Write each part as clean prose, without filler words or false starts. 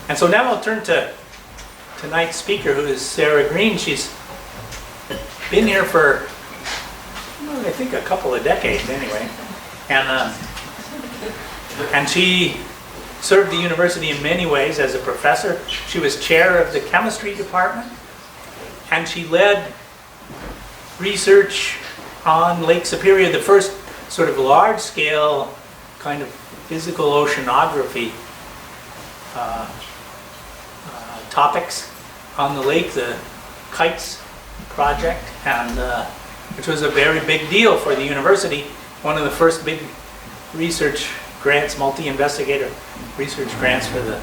And so now I'll turn to tonight's speaker, who is Sarah Green. She's been here for, I think, a couple of decades anyway. And she served the university in many ways as a professor. She was chair of the chemistry department, and she led research on Lake Superior, the first sort of large-scale kind of physical oceanography topics on the lake, the KITES project, and which was a very big deal for the university. One of the first big research grants, multi-investigator research grants for the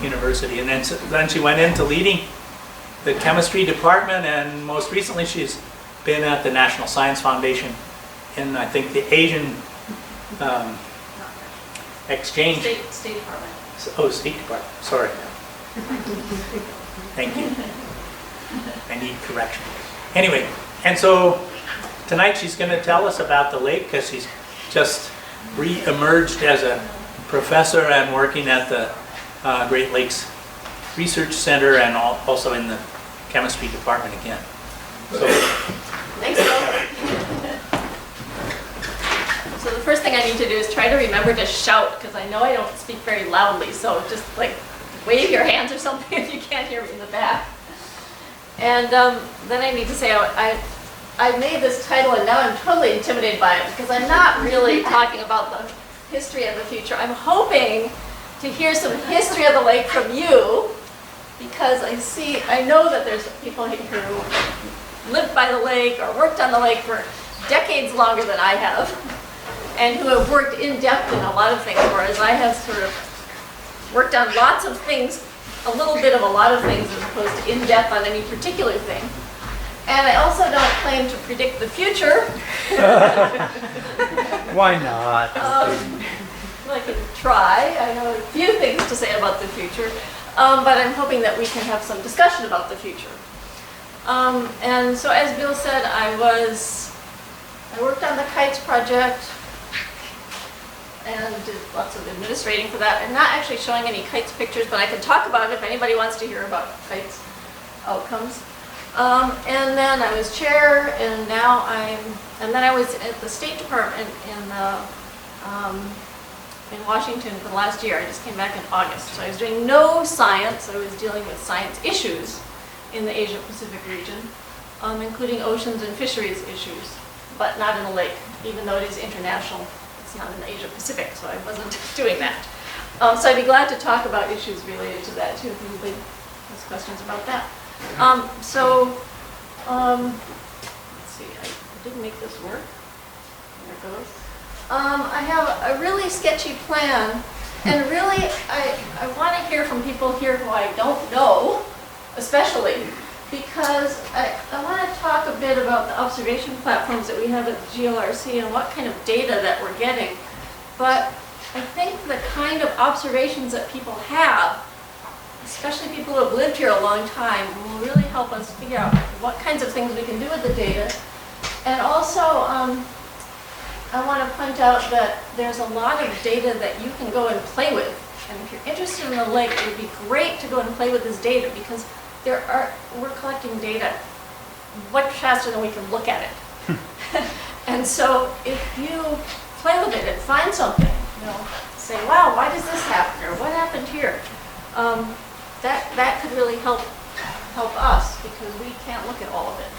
university. And then she went into leading the chemistry department, and most recently she's been at the National Science Foundation in, I think, the Asian exchange. State Department. Oh, State Department, sorry. Thank you. I need correction. Anyway, and so tonight she's going to tell us about the lake, because she's just re-emerged as a professor and working at the Great Lakes Research Center, and also in the chemistry department again. So, thanks, Bill. So the first thing I need to do is try to remember to shout, because I know I don't speak very loudly, so just like wave your hands or something if you can't hear me in the back. And then I need to say I made this title, and now I'm totally intimidated by it, because I'm not really talking about the history of the future. I'm hoping to hear some history of the lake from you, because I know that there's people here who lived by the lake or worked on the lake for decades longer than I have, and who have worked in depth in a lot of things, whereas I have sort of worked on lots of things, a little bit of a lot of things, as opposed to in depth on any particular thing. And I also don't claim to predict the future. Why not? I can try. I have a few things to say about the future, but I'm hoping that we can have some discussion about the future. And so, as Bill said, I worked on the KITES project and did lots of administrating for that. I'm not actually showing any KITES pictures, but I can talk about it if anybody wants to hear about KITES outcomes. And then I was chair, and then I was at the State Department in Washington for the last year. I just came back in August. So I was doing no science. I was dealing with science issues in the Asia Pacific region, including oceans and fisheries issues, but not in the lake, even though it is international. It's not in the Asia Pacific, so I wasn't doing that. So I'd be glad to talk about issues related to that too, if anybody has questions about that. Let's see, I didn't make this work. There it goes. I have a really sketchy plan, and really I want to hear from people here who I don't know, especially, because I want to talk a bit about the observation platforms that we have at the GLRC and what kind of data that we're getting. But I think the kind of observations that people have, especially people who have lived here a long time, will really help us figure out what kinds of things we can do with the data. And also, I want to point out that there's a lot of data that you can go and play with. And if you're interested in the lake, it would be great to go and play with this data, because we're collecting data much faster than we can look at it. And so if you play with it and find something, say, wow, why does this happen, or what happened here? That could really help us, because we can't look at all of it.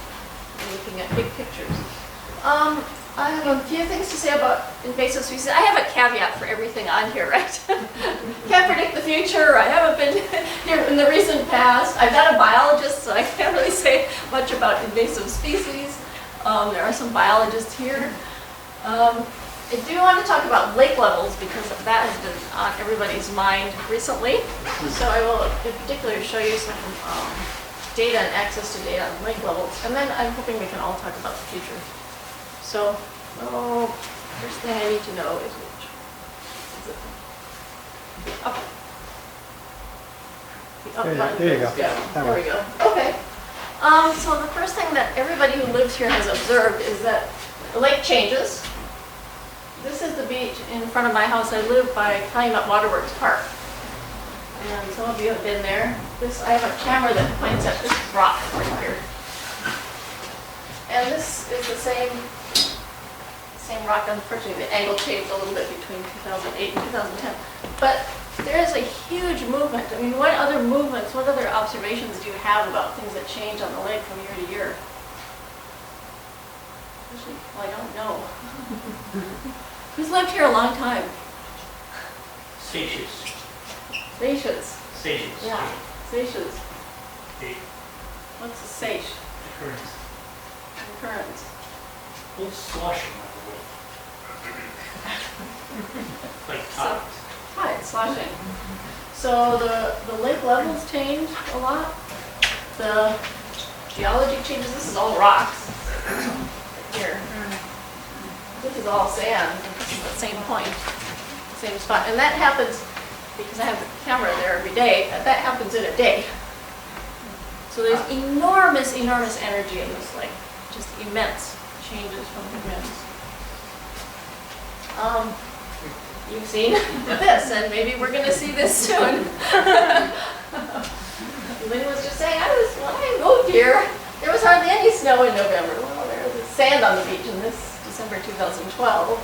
We're looking at big pictures. I have a few things to say about invasive species. I have a caveat for everything on here, right? Can't predict the future. I haven't been here in the recent past. I'm not a biologist, so I can't really say much about invasive species. There are some biologists here. I do want to talk about lake levels, because that has been on everybody's mind recently. So I will in particular show you some data and access to data on lake levels. And then I'm hoping we can all talk about the future. So, first thing I need to know is which. Is it the up? The up button. There you go. Yeah, there we go. Okay. So the first thing that everybody who lives here has observed is that the lake changes. This is the beach in front of my house. I live by Keweenaw Waterworks Park. And some of you have been there. I have a camera that points at this rock right here. And this is the same rock. Unfortunately, the angle changed a little bit between 2008 and 2010. But there is a huge movement. I mean, what other movements, what other observations do you have about things that change on the lake from year to year? Actually, well, I don't know. Who's lived here a long time? Species. Seixas. Species. Yeah, seixas. The What's a seiche? occurrence. Currents. A little sloshing on the lake. Like tides. Tide, sloshing. So the lake levels change a lot. The geology changes. This is all rocks. Right here. This is all sand. This is the same point, same spot. And that happens because I have the camera there every day. That happens in a day. So there's enormous, enormous energy in this lake. Just immense changes from the winds. You've seen this, and maybe we're going to see this soon. Lynn was just saying, when I moved here, there was hardly any snow in November. Well, there was sand on the beach in this December 2012.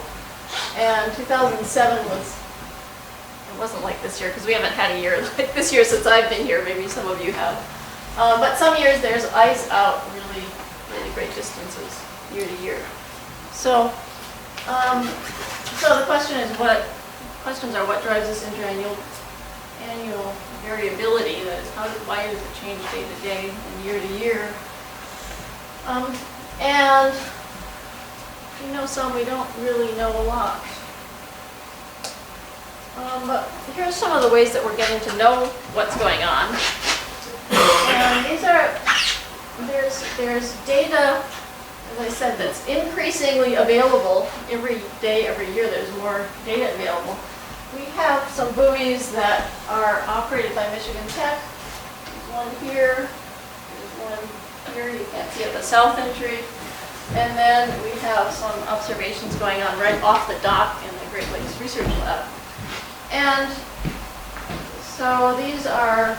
And 2007 it wasn't like this year, because we haven't had a year like this year since I've been here. Maybe some of you have. But some years there's ice out really, really great distances year to year. So, so the questions are what drives this interannual variability? That is, why does it change day to day and year to year? And we know some, we don't really know a lot. But here are some of the ways that we're getting to know what's going on. And there's data, as I said, that's increasingly available every day, every year. There's more data available. We have some buoys that are operated by Michigan Tech. There's one here. There's one here. You can't see at the south entry. And then we have some observations going on right off the dock in the Great Lakes Research Lab. And so these are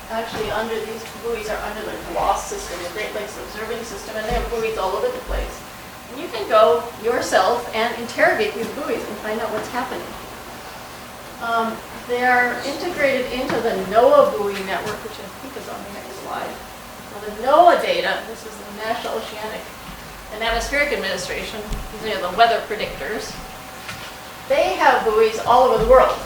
actually these buoys are under the GLOSS system, the Great Lakes Observing System, and they have buoys all over the place. And you can go yourself and interrogate these buoys and find out what's happening. They are integrated into the NOAA buoy network, which I think is on the next slide. Now the NOAA data, this is the National Oceanic and Atmospheric Administration, these are the weather predictors. They have buoys all over the world.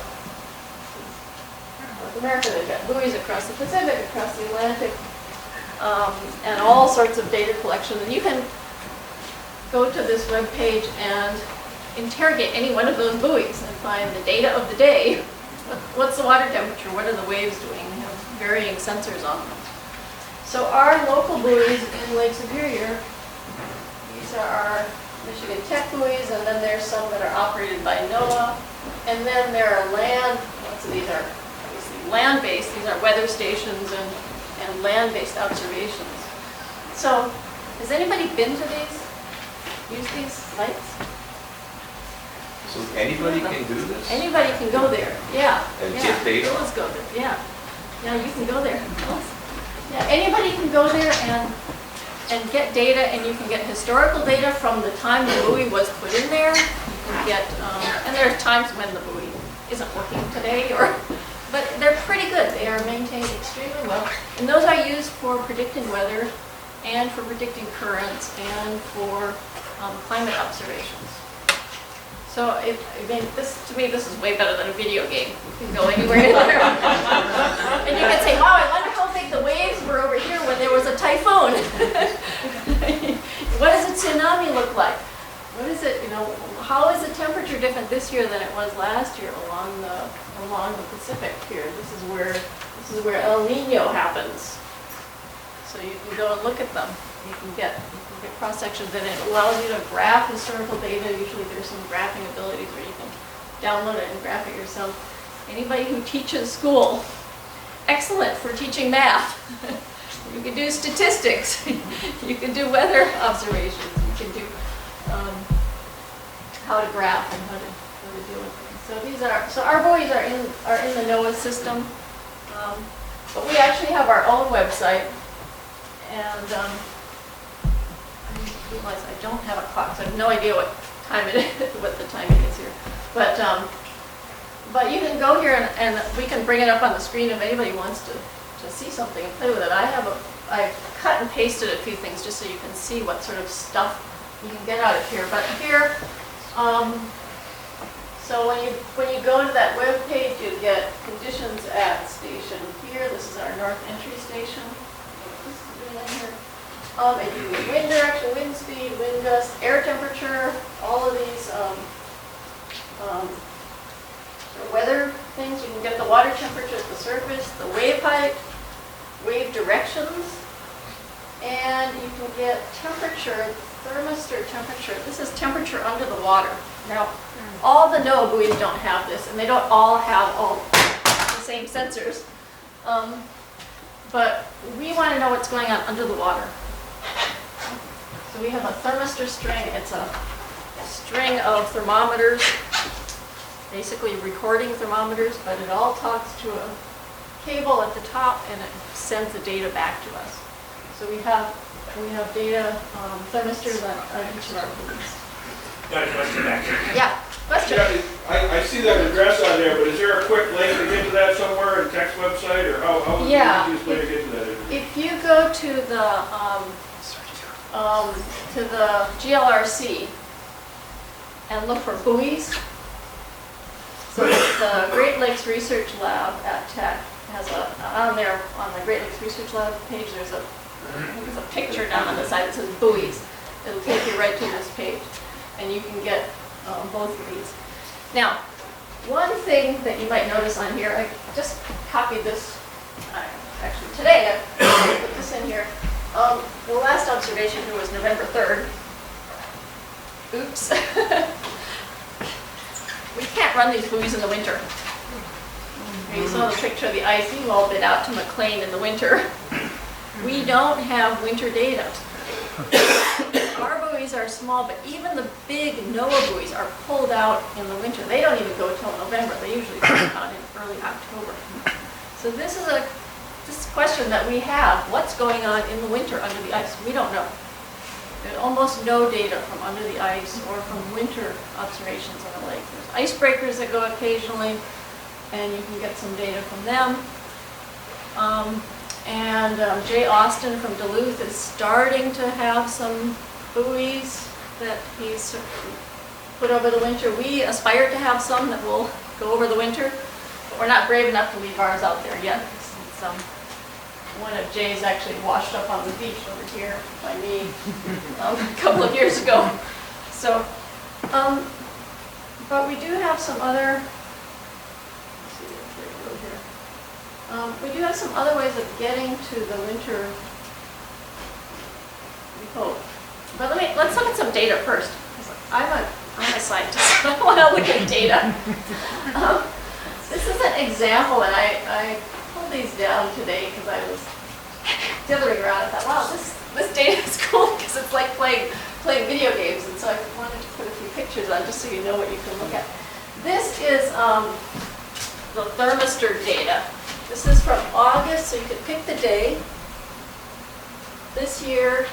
North America, they've got buoys across the Pacific, across the Atlantic, and all sorts of data collection. And you can go to this web page and interrogate any one of those buoys and find the data of the day. What's the water temperature? What are the waves doing? They have varying sensors on them. So our local buoys in Lake Superior, these are our Michigan Tech buoys, and then there's some that are operated by NOAA, and then there are lots of these are obviously land-based. These are weather stations and land-based observations. So, has anybody been to use these sites? So anybody can do this? Anybody can go there, yeah. And yeah. get data? Let's go there, yeah. Yeah, you can go there. Yeah, anybody can go there and get data, and you can get historical data from the time the buoy was put in there. You can get, and there are times when the buoy isn't working today, but they're pretty good. They are maintained extremely well, and those are used for predicting weather, and for predicting currents, and for climate observations. So, to me, this is way better than a video game. You can go anywhere in there. And you can say, wow, I wonder how big the waves were over here when there was a typhoon. What does a tsunami look like? What is it, how is the temperature different this year than it was last year along the Pacific here? This is where El Nino happens. So you can go and look at them. You can get cross sections, and it allows you to graph historical data. Usually there's some graphing abilities where you can download it and graph it yourself. Anybody who teaches school, excellent for teaching math. You can do statistics. You can do weather observations. You can do how to graph and how to deal with things. So our buoys are in the NOAA system. But we actually have our own website, and I realize I don't have a clock, so I have no idea what time it is, what the timing is here. But you can go here and we can bring it up on the screen if anybody wants to see something and play with it. I've cut and pasted a few things just so you can see what sort of stuff you can get out of here. But here, so when you go to that web page, you get conditions at station here. This is our north entry station. This is really in here. And you get wind direction, wind speed, wind gust, air temperature, all of these sort of weather things. You can get the water temperature at the surface, the wave height, wave directions, and you can get temperature, thermistor temperature. This is temperature under the water. Now, all the NOAA buoys don't have this, and they don't all have all the same sensors. But we want to know what's going on under the water. So we have a thermistor string. It's a string of thermometers, basically recording thermometers, but it all talks to a cable at the top, and it sends the data back to us. So we have data thermistors on each of our buoys. Got a question back here. Yeah, question. Yeah, I see that address on there, but is there a quick link to get to that somewhere, a text website, or how is the easiest way to get to that? If you go to the GLRC and look for buoys, so the Great Lakes Research Lab at Tech has on the Great Lakes Research Lab page, there's a picture down on the side that says buoys. It'll take you right to this page, and you can get both of these. Now, one thing that you might notice on here, I just copied this, actually today, I put this in here. The last observation here was November 3rd. Oops. We can't run these buoys in the winter. You saw the picture of the ice. We've all been out to McLean in the winter. We don't have winter data. Our buoys are small, but even the big NOAA buoys are pulled out in the winter. They don't even go till November. They usually come out in early October. So this is this question that we have. What's going on in the winter under the ice? We don't know. There's almost no data from under the ice or from winter observations on the lake. There's icebreakers that go occasionally, and you can get some data from them. Jay Austin from Duluth is starting to have some buoys that he's put over the winter. We aspire to have some that will go over the winter, but we're not brave enough to leave ours out there yet. One of Jay's actually washed up on the beach over here by me a couple of years ago. So, but we do have some other. We do have some other ways of getting to the winter. We hope. But let's look at some data first. I'm a scientist. I want to look at data. This is an example, and I pulled these down today because I was dithering around. I thought, wow, this data is cool because it's like playing video games, and so I wanted to put a few pictures on just so you know what you can look at. This is the Thermistor data. This is from August, so you can pick the day. This year,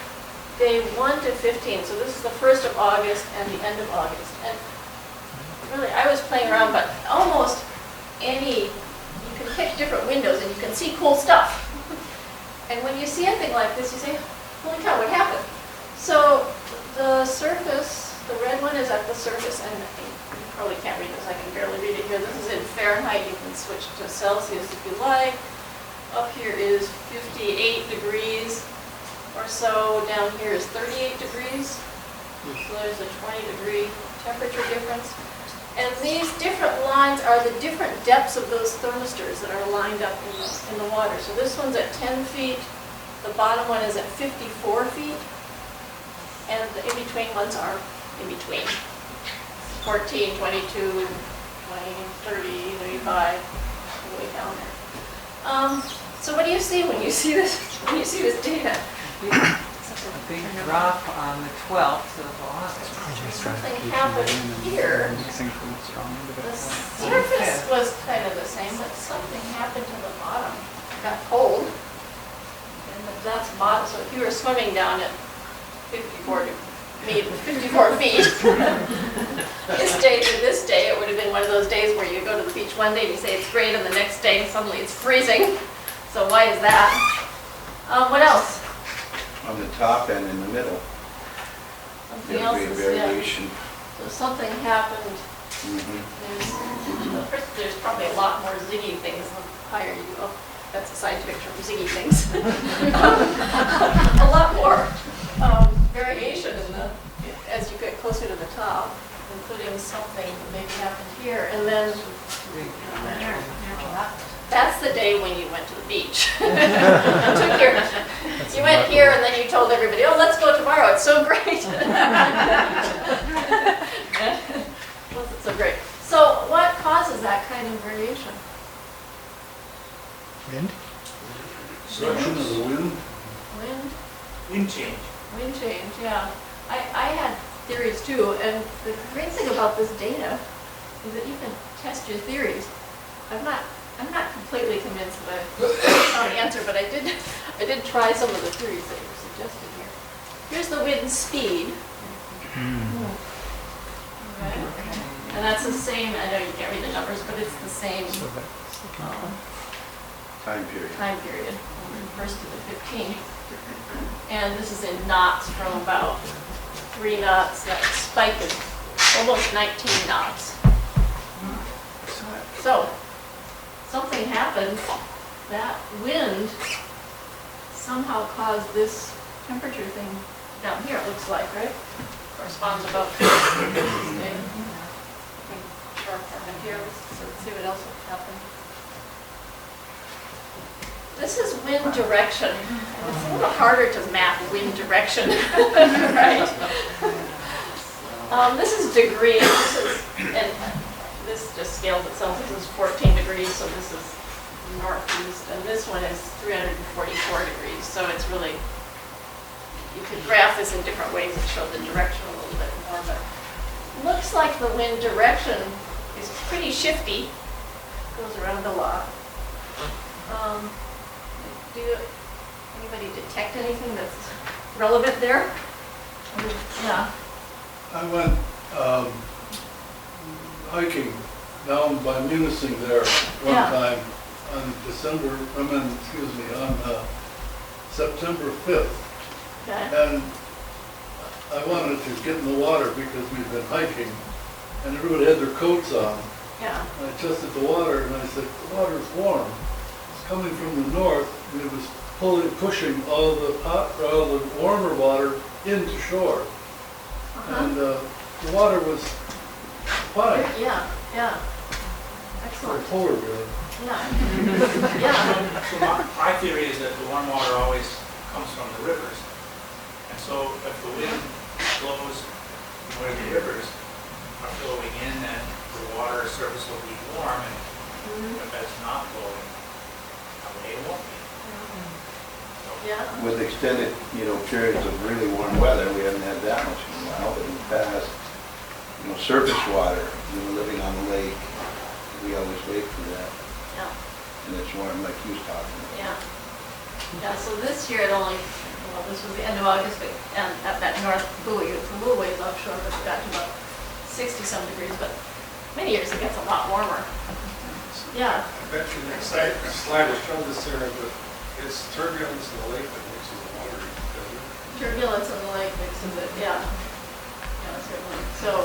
day 1 to 15. So this is the 1st of August and the end of August. And really, I was playing around, but almost you can pick different windows and you can see cool stuff. And when you see a thing like this, you say, holy cow, what happened? So the surface, the red one is at the surface, and you probably can't read this, I can barely read it here. This is in Fahrenheit. You can switch to Celsius if you like. Up here is 58 degrees or so. Down here is 38 degrees. So there's a 20-degree temperature difference. And these different lines are the different depths of those thermistors that are lined up in the water. So this one's at 10 feet. The bottom one is at 54 feet. And the in-between ones are in between. 14, 22, 20, 30, 35, all the way down there. So what do you see when you see this? When you see this data? to A big turn drop on the 12th of August. Something happened here. The surface was kind of the same, but something happened to the bottom. It got cold. And that's bottom, so if you were swimming down at 54 feet, this day, it would have been one of those days where you go to the beach one day and you say it's great, and the next day suddenly it's freezing. So why is that? What else? On the top and in the middle, Something there'll else be a is, yeah. variation. So something happened. Mhm. There's probably a lot more ziggy things the higher you go. That's a side picture of ziggy things. A lot more variation as you get closer to the top, including something that maybe happened here. And then that's the day when you went to the beach. You went here and then you told everybody, oh, let's go tomorrow. It's so great. Wasn't so great. So what causes that kind of variation? Wind? Direction of the wind? Wind? Wind change. Wind change, yeah. I had theories too, and the great thing about this data is that you can test your theories. I'm not completely convinced that I found the answer, but I did try some of the theories that were suggested here. Here's the wind speed. Okay. And that's the same, I know you can't read the numbers, but it's the same Time period. time period, from the 1st to the 15th. And this is in knots from about 3 knots. That spike is almost 19 knots. So, something happened. That wind somehow caused this temperature thing down here, it looks like, right? Corresponds about to this day. Sharp happened here. Let's see what else happened. This is wind direction. It's a little harder to map wind direction, right? This is degrees. And this just scales itself. This is 14 degrees, so this is northeast, and this one is 344 degrees. So it's really, you could graph this in different ways and show the direction a little bit more, but it looks like the wind direction is pretty shifty. Goes around a lot. Do anybody detect anything that's relevant there? Yeah. I went hiking down by Munising there one Yeah. time on September 5th. Okay. And I wanted to get in the water because we'd been hiking and everybody had their coats on. Yeah. And I tested the water and I said, the water's warm. It's coming from the north and it was pushing all the warmer water into shore. And the water was fine. Yeah, yeah. Or Excellent. polar bear. Yeah. Yeah. So my theory is that the warm water always comes from the rivers. And so if the wind blows from where the rivers are flowing in, then the water surface will be warm, and if that's not blowing away, it won't be. Yeah. With extended, periods of really warm weather, we haven't had that much in a while, but in the past, surface water, living on the lake, we always wait for that. Yeah. And it's warm like you was talking about. Yeah. Yeah, so this year it only, well, this was the end of August, but and at that north buoy, it's a little ways offshore, but it got to about 60-some degrees, but many years it gets a lot warmer. Yeah. I bet you the next slide will show this there, but it's turbulence in the lake that mixes the water, doesn't it? Turbulence in the lake mixes it, yeah. Yeah, certainly. So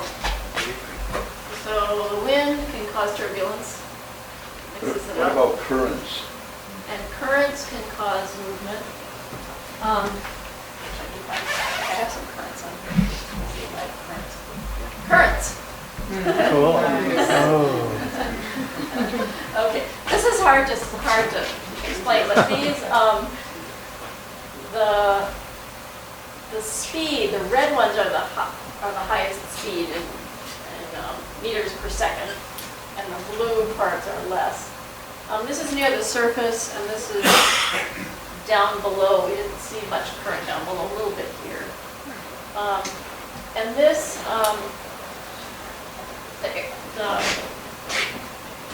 the wind can cause turbulence, mixes it What up. about currents? And currents can cause movement. I have some currents on here. Let's see if I have currents. Cool. Oh. Okay, this is hard to explain, but these, the speed, the red ones are the highest speed in meters per second, and the blue parts are less. This is near the surface, and this is down below, we didn't see much current down below, a little bit here. And this, the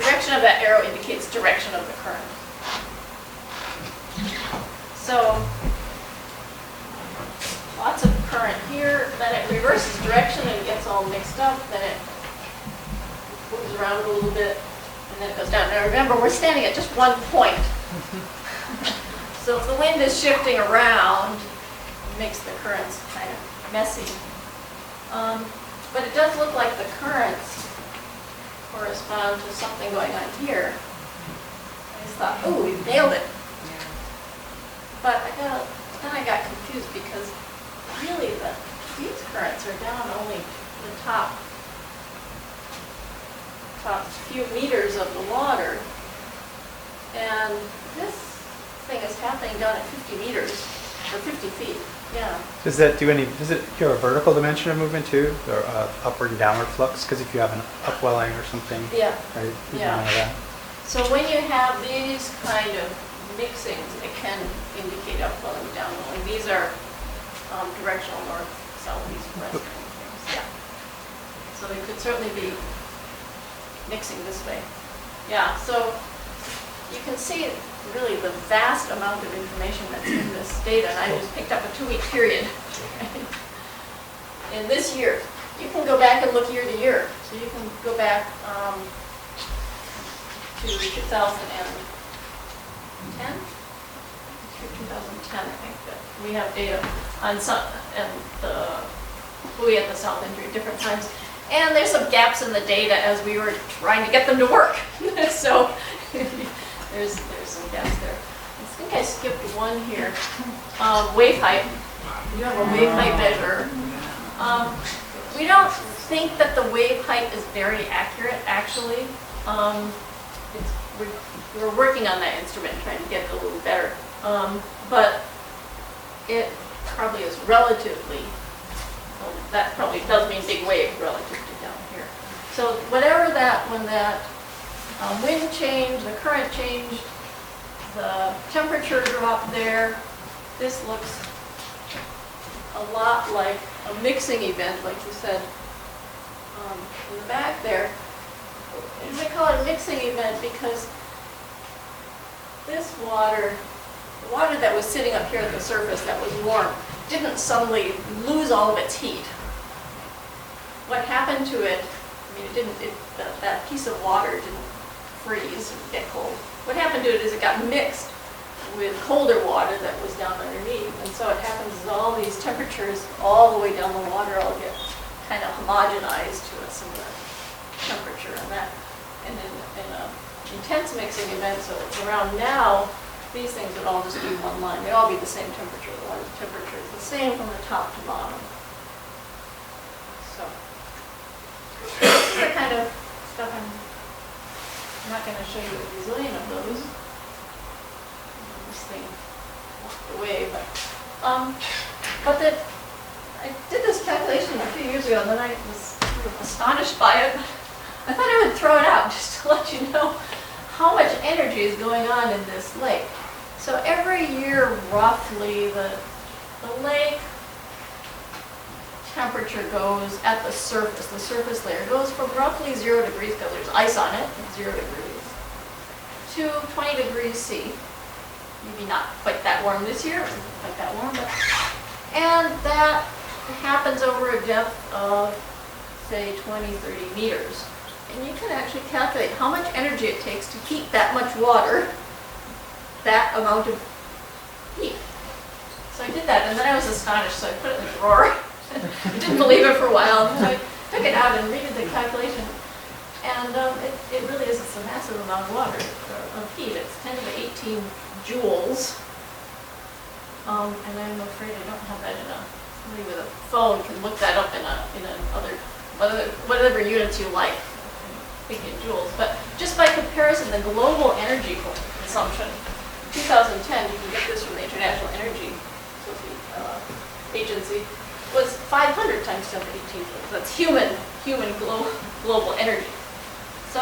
direction of that arrow indicates direction of the current. So, lots of current here, then it reverses direction and gets all mixed up, then it moves around a little bit, and then it goes down. Now remember, we're standing at just one point. So if the wind is shifting around, it makes the currents kind of messy. But it does look like the currents correspond to something going on here. I just thought, oh, we nailed it. But then I got confused because really these currents are down only the top few meters of the water. And this thing is happening down at 50 meters, or 50 feet, yeah. Does it give a vertical dimension of movement too, or upward and downward flux? Because if you have an upwelling or something, Yeah. right? You Yeah. don't know that. So when you have these kind of mixings, it can indicate upwelling, downwelling. These are directional north, south, east, west kind of things. Yeah. So they could certainly be mixing this way. Yeah, so you can see really the vast amount of information that's in this data, and I just picked up a 2-week period. In this year, you can go back and look year to year. So you can go back to 2010, 2010, I think, that we have data on some, and the buoy at the south end at different times. And there's some gaps in the data as we were trying to get them to work. So there's some gaps there. I think I skipped one here. Wave height. You have a wave height measure. We don't think that the wave height is very accurate, actually. We're working on that instrument, trying to get it a little better. But it probably is relatively, well, that probably does mean big wave relative to down here. So whatever that, when that wind changed, the current changed, the temperature dropped there, this looks a lot like a mixing event, like you said in the back there. And they call it a mixing event because this water, the water that was sitting up here at the surface that was warm, didn't suddenly lose all of its heat. What happened to it, I mean, that piece of water didn't freeze or get cold. What happened to it is it got mixed with colder water that was down underneath. And so it happens is all these temperatures all the way down the water all get kind of homogenized to a similar temperature. And in an intense mixing event, so around now, these things would all just be one line. They'd all be the same temperature. The water temperature is the same from the top to bottom. So this is the kind of stuff I'm not going to show you a bazillion of those. This thing walked away, but I did this calculation a few years ago, and then I was sort of astonished by it. I thought I would throw it out just to let you know how much energy is going on in this lake. So every year, roughly, the lake temperature goes at the surface layer goes from roughly 0 degrees, because there's ice on it, at 0 degrees, to 20 degrees C. Maybe not quite that warm this year, quite that warm, but, and that happens over a depth of, say, 20, 30 meters. And you can actually calculate how much energy it takes to heat that much water, that amount of heat. So I did that, and then I was astonished, so I put it in the drawer. I didn't believe it for a while, and I took it out and redid the calculation. And it really is, it's a massive amount of water, of heat. It's 10 to the 18 joules. And I'm afraid I don't have that in somebody with a phone can look that up in whatever units you like. I'm thinking joules. But just by comparison, the global energy consumption, 2010, you can get this from the International Energy Agency, was 500 times 10 to the 18 joules. That's human global energy. So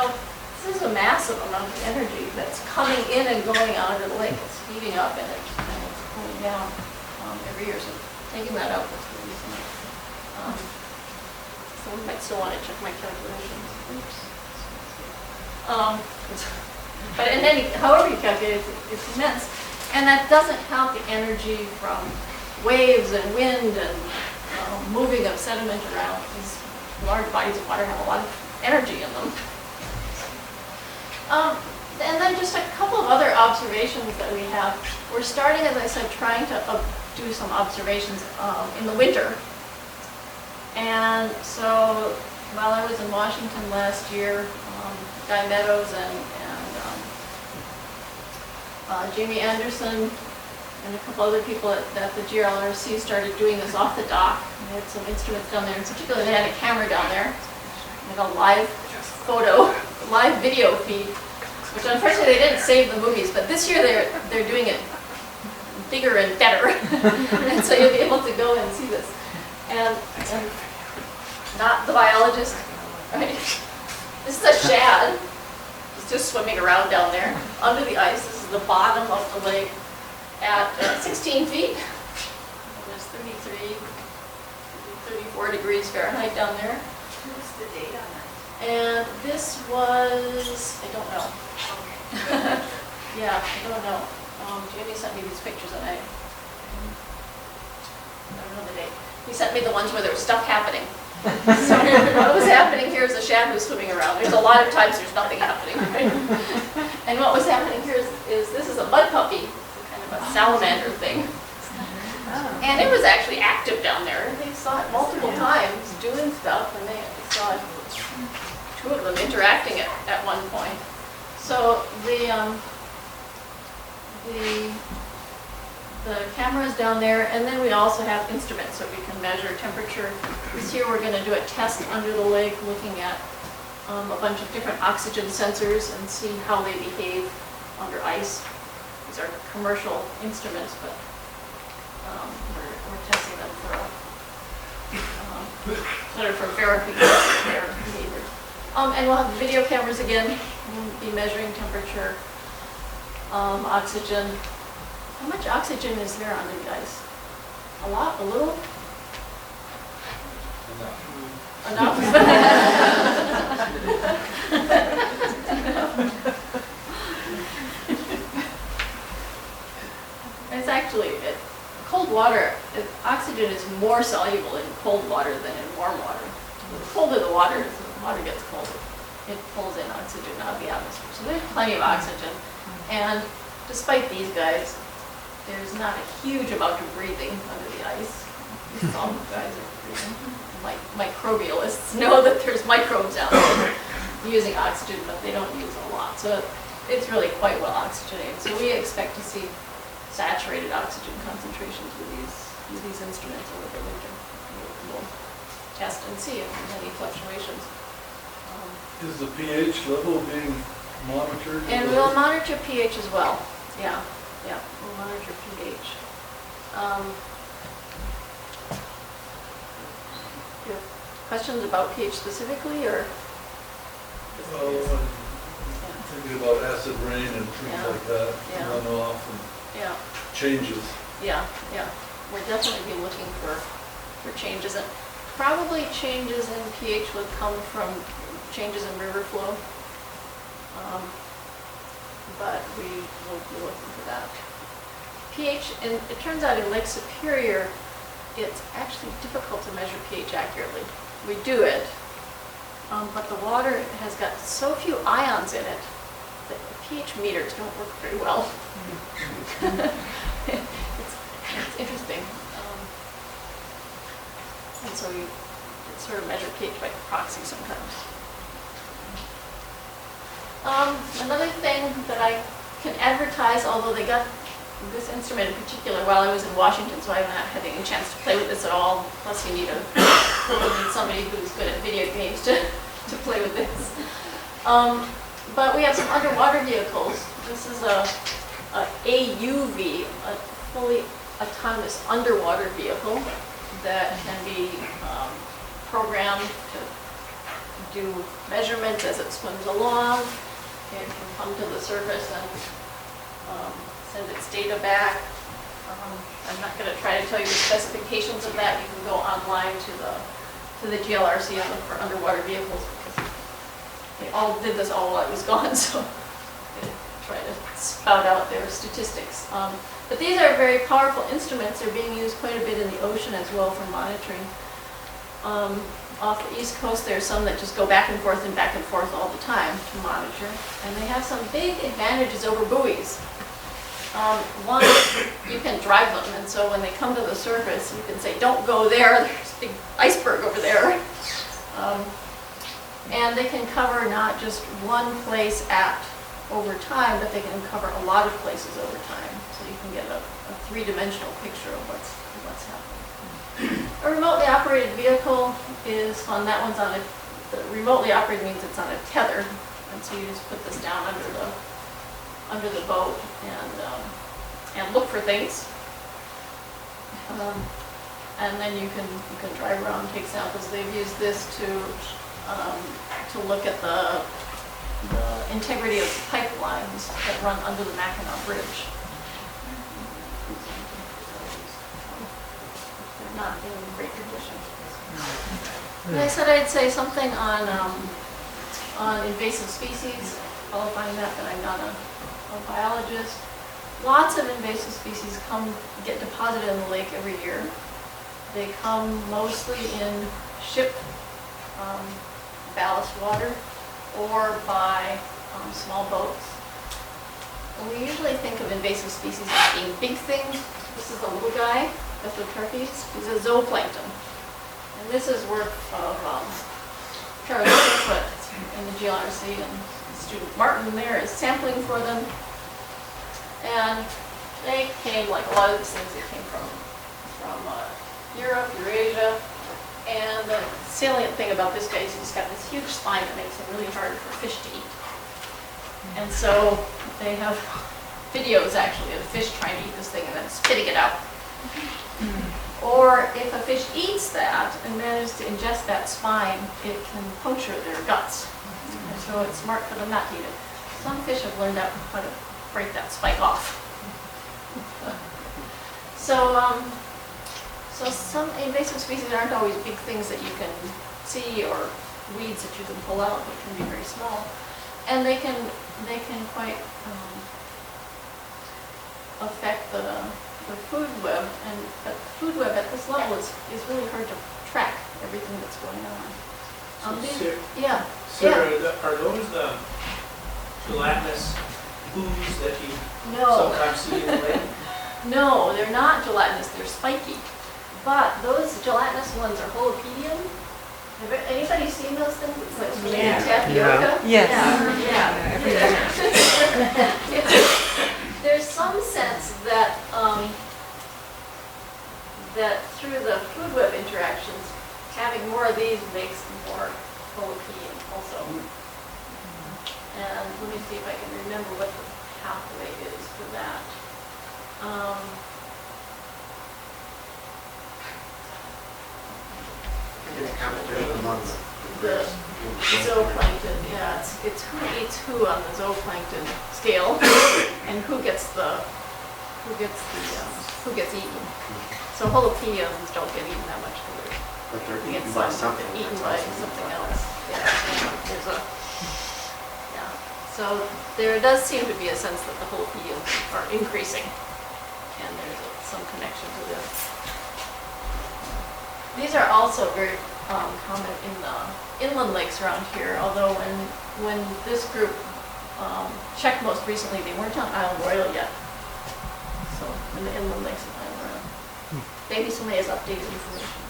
this is a massive amount of energy that's coming in and going out of the lake. It's heating up, and going down every year, so taking that out was the reason. Someone might still want to check my calculations. Oops. But in any, however you calculate it, it's immense. And that doesn't count the energy from waves and wind and moving of sediment around. These large bodies of water have a lot of energy in them. And then just a couple of other observations that we have. We're starting, as I said, trying to do some observations in the winter. And so while I was in Washington last year, Guy Meadows and Jamie Anderson and a couple other people at the GRLRC started doing this off the dock. They had some instruments down there, in particular they had a camera down there, like a live photo, live video feed, which unfortunately they didn't save the movies, but this year they're doing it bigger and better. And so you'll be able to go and see this. And not the biologist, right? This is a shad. It's just swimming around down there under the ice. This is the bottom of the lake at 16 feet. There's 33, 34 degrees Fahrenheit down there. What's the date on that? And this was, I don't know. Yeah, I don't know. Jamie sent me these pictures and I don't know the date. He sent me the ones where there was stuff happening. So what was happening here is a shad was swimming around. There's a lot of times there's nothing happening, right? And what was happening here is this is a mud puppy, kind of a salamander thing. And it was actually active down there. They saw it multiple times doing stuff, and they saw two of them interacting at one point. So the camera's down there, and then we also have instruments so we can measure temperature. This year we're going to do a test under the lake looking at a bunch of different oxygen sensors and see how they behave under ice. These are commercial instruments, but we're testing them for verification of their behavior. And we'll have video cameras again. We'll be measuring temperature, oxygen. How much oxygen is there under the ice? A lot? A little? Enough. It's actually, cold water, oxygen is more soluble in cold water than in warm water. The colder the water gets colder. It pulls in oxygen out of the atmosphere. So there's plenty of oxygen. And despite these guys, there's not a huge amount of breathing under the ice. Some guys are breathing. Microbialists know that there's microbes out there using oxygen, but they don't use a lot. So it's really quite well oxygenated. So we expect to see saturated oxygen concentrations with these instruments over the winter. We'll test and see if there's any fluctuations. Is the pH level being monitored? And we'll monitor pH as well. Yeah, we'll monitor pH. You have questions about pH specifically, or? Well, I'm thinking about acid rain and things like that, runoff and changes. Yeah. We'll definitely be looking for changes. And probably changes in pH would come from changes in river flow. But we will be looking for that. pH, and it turns out in Lake Superior, it's actually difficult to measure pH accurately. We do it, but the water has got so few ions in it that the pH meters don't work very well. It's interesting. And so you sort of measure pH by proxy sometimes. Another thing that I can advertise, although they got this instrument in particular while I was in Washington, so I haven't had any chance to play with this at all. Plus you need somebody who's good at video games to play with this. But we have some underwater vehicles. This is a AUV, a fully autonomous underwater vehicle that can be programmed to do measurements as it swims along. It can come to the surface and send its data back. I'm not going to try to tell you the specifications of that. You can go online to the GLRC and look for underwater vehicles, because they all did this all while I was gone, so they try to spout out their statistics. But these are very powerful instruments. They're being used quite a bit in the ocean as well for monitoring. Off the East Coast, there's some that just go back and forth all the time to monitor. And they have some big advantages over buoys. One, you can drive them, and so when they come to the surface, you can say, don't go there, there's a big iceberg over there. And they can cover not just one place over time, but they can cover a lot of places over time. So you can get a three-dimensional picture of what's happening. A remotely operated vehicle is fun. That one's on the remotely operated means it's on a tether, and so you just put this down under the boat and look for things. And then you can drive around and take samples. They've used this to look at the integrity of pipelines that run under the Mackinac Bridge. They're not in great condition. And I said I'd say something on invasive species, qualifying that I'm not a biologist. Lots of invasive species get deposited in the lake every year. They come mostly in ship ballast water or by small boats. And we usually think of invasive species as being big things. This is the little guy, Ephotrophes. He's a zooplankton. And this is work of Charlie Foot in the GLRC, and student Martin there is sampling for them. And they came, like a lot of these things, they came from Europe, Eurasia. And the salient thing about this guy is he's got this huge spine that makes it really hard for fish to eat. And so they have videos actually of fish trying to eat this thing and then spitting it out. Or if a fish eats that and manages to ingest that spine, it can puncture their guts. And so it's smart for them not to eat it. Some fish have learned out how to break that spike off. So some invasive species aren't always big things that you can see or weeds that you can pull out. They can be very small, and they can quite affect the food web. And the food web at this level is really hard to track everything that's going on. Yeah. Sarah, are those the gelatinous ooze that you sometimes see in the lake? No, they're not gelatinous. They're spiky. But those gelatinous ones are holopedium. Have anybody seen those things? It's like tapioca. Yes. Yeah. There's some sense that that through the food web interactions, having more of these makes more holopedium also. And let me see if I can remember what the pathway is for that. The zooplankton, yeah, it's who eats who on the zooplankton scale, and who gets eaten. So holopediums don't get eaten that much food. But they're They get eaten by something. eaten by something else. Yeah. So there does seem to be a sense that the holopediums are increasing, and there's some connection to this. These are also very common in the inland lakes around here, although when this group checked most recently, they weren't on Isle Royal yet. So in the inland lakes of Isle Royal. Maybe somebody has updated information.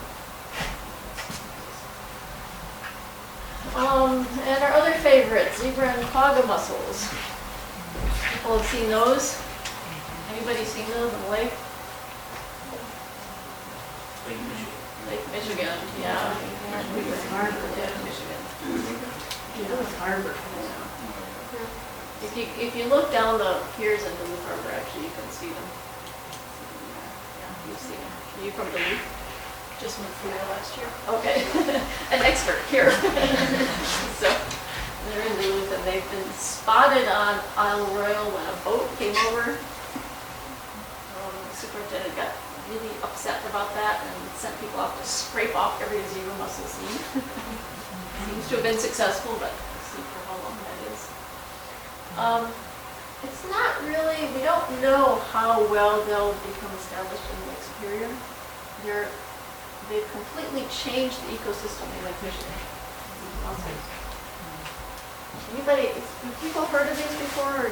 And our other favorites, zebra and quagga mussels. People have seen those? Anybody seen those in the lake? Lake Michigan, yeah. It was Harbor, yeah, Michigan. It was Harbor. If you look down the piers into the harbor, actually, you can see them. Yeah, you've seen them. Are you from Duluth? Just went through there last year. Okay, an expert here. So they're in Duluth, and they've been spotted on Isle Royal when a boat came over. Super superintendent got really upset about that and sent people off to scrape off every zebra mussel seed. Seems to have been successful, but we'll see for how long that is. It's not really, we don't know how well they'll become established in Lake Superior. They've completely changed the ecosystem in Lake Michigan. Anybody, have people heard of these before? Or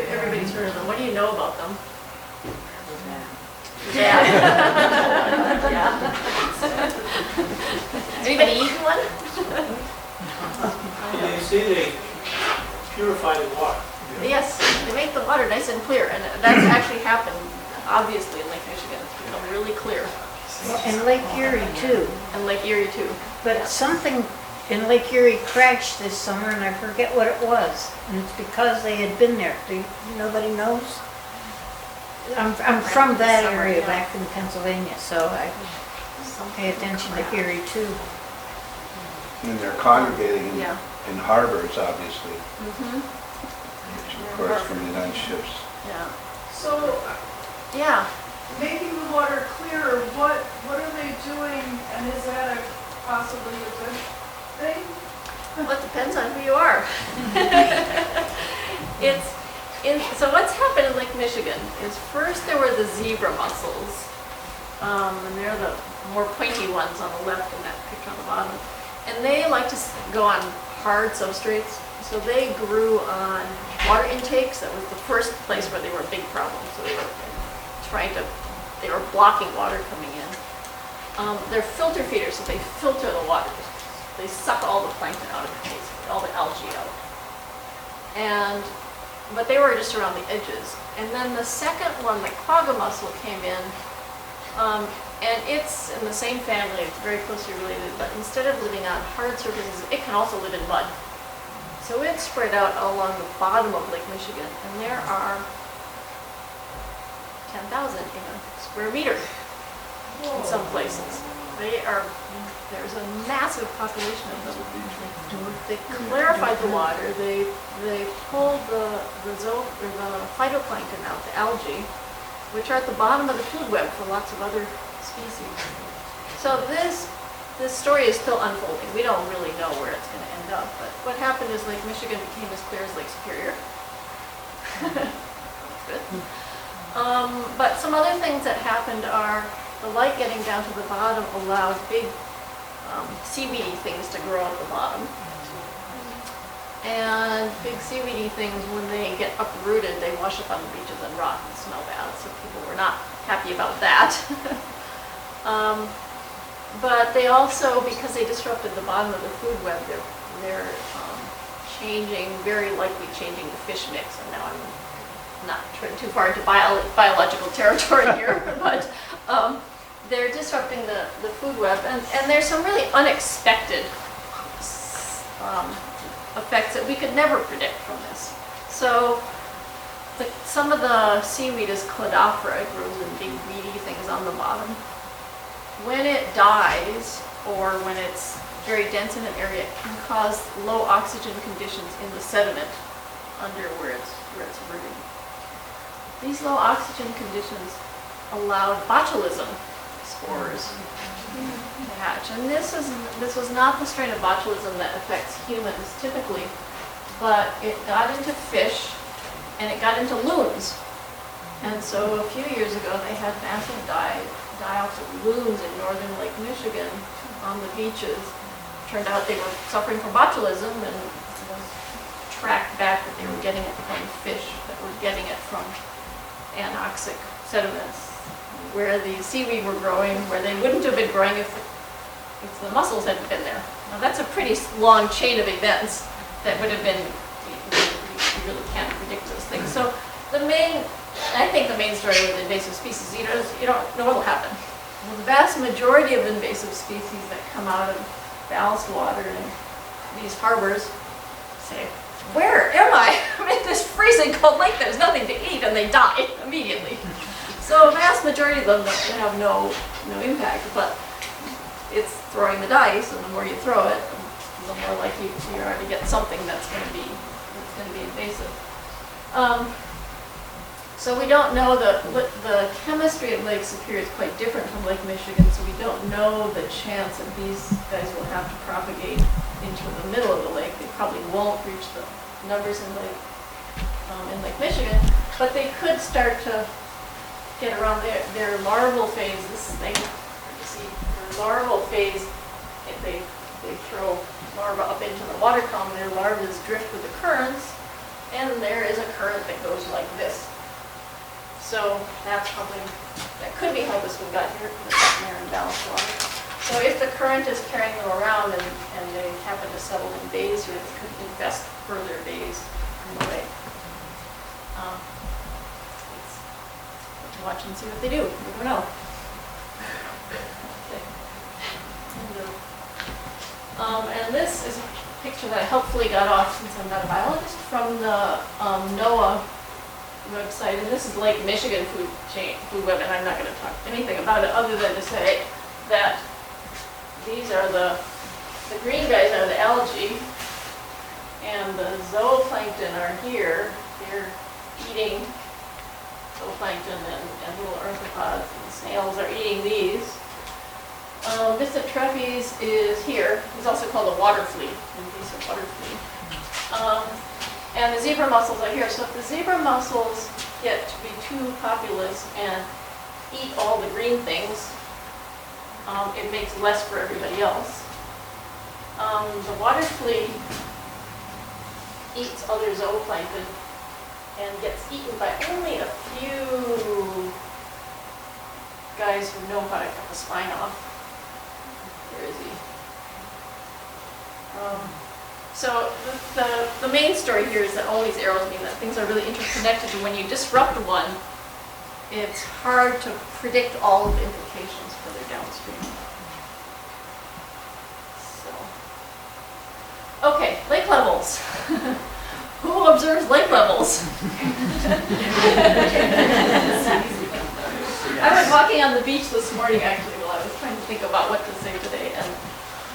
everybody's heard of them. What do you know about them? Yeah. Yeah. Anybody eaten one? You see, they purify the water. Yes, they make the water nice and clear, and that's actually happened, obviously, in Lake Michigan. It's become really clear. And Lake Erie too. And Lake Erie too. But something in Lake Erie crashed this summer and I forget what it was. And it's because they had been there. Nobody knows? I'm from that Summer, area yeah. back in Pennsylvania, so I pay attention to Erie too. And they're congregating in, Yeah. in harbors, obviously, Mm-hmm. which of course from the night ships. Yeah. So, Yeah. making the water clearer, what are they doing, and is that possibly a good thing? Well, it depends on who you are. So what's happened in Lake Michigan is first there were the zebra mussels, and they're the more pointy ones on the left in that picture on the bottom. And they like to go on hard substrates, so they grew on water intakes. That was the first place where they were a big problem. So they were they were blocking water coming in. They're filter feeders, so they filter the water. They suck all the plankton out of it, basically, all the algae out. But they were just around the edges. And then the second one, the quagga mussel, came in, and it's in the same family, it's very closely related, but instead of living on hard surfaces, it can also live in mud. So it's spread out along the bottom of Lake Michigan, and there are 10,000 in a square meter in some places. There's a massive population of them. They clarified the water, they pulled the phytoplankton out, the algae, which are at the bottom of the food web for lots of other species. So this story is still unfolding. We don't really know where it's going to end up, but what happened is Lake Michigan became as clear as Lake Superior. That's good. But some other things that happened are the light getting down to the bottom allowed big seaweedy things to grow at the bottom. And big seaweedy things, when they get uprooted, they wash up on the beaches and rot and smell bad, so people were not happy about that. But they also, because they disrupted the bottom of the food web, they're very likely changing the fish mix. And now I'm not treading too far into biological territory here, but they're disrupting the food web, and there's some really unexpected effects that we could never predict from this. So some of the seaweed is Cladophora. It grows in big weedy things on the bottom. When it dies, or when it's very dense in an area, it can cause low oxygen conditions in the sediment under where it's rooting. These low oxygen conditions allowed botulism spores to hatch. And this was not the strain of botulism that affects humans typically, but it got into fish and it got into loons. And so a few years ago they had massive die-offs of loons in northern Lake Michigan on the beaches. Turned out they were suffering from botulism, and it was tracked back that they were getting it from fish that were getting it from anoxic sediments, where the seaweed were growing, where they wouldn't have been growing if the mussels hadn't been there. Now that's a pretty long chain of events that would have been, you really can't predict those things. So I think the main story with invasive species, you don't know what will happen. Well, the vast majority of invasive species that come out of ballast water in these harbors say, where am I? I'm in this freezing cold lake, there's nothing to eat, and they die immediately. So a vast majority of them have no impact, but it's throwing the dice, and the more you throw it, the more likely you are to get something that's going to be invasive. So we don't know the chemistry of Lake Superior is quite different from Lake Michigan, so we don't know the chance that these guys will have to propagate into the middle of the lake. They probably won't reach the numbers in Lake Michigan, but they could start to get around their larval phase. This thing, you see, their larval phase, if they throw larvae up into the water column, their larvae drift with the currents, and there is a current that goes like this. So that could be how this one got here, because they're in balanced water. So if the current is carrying them around and they happen to settle in bays here, they could infest further bays in the lake. Let's watch and see what they do. We don't know. Okay. And this is a picture that I helpfully got off, since I'm not a biologist, from the NOAA website, and this is Lake Michigan food web, and I'm not going to talk anything about it other than to say that these are the green guys are the algae, and the zooplankton are here. They're eating zooplankton and little arthropods, and snails are eating these. Viscotrephes is here. He's also called a water flea, invasive water flea. And the zebra mussels are here. So if the zebra mussels get to be too populous and eat all the green things, it makes less for everybody else. The water flea eats other zooplankton and gets eaten by only a few guys who know how to cut the spine off. Where is he? So the main story here is that all these arrows mean that things are really interconnected, and when you disrupt one, it's hard to predict all of the implications further downstream. So, okay, lake levels. Who observes lake levels? I was walking on the beach this morning, actually, while I was trying to think about what to say today, and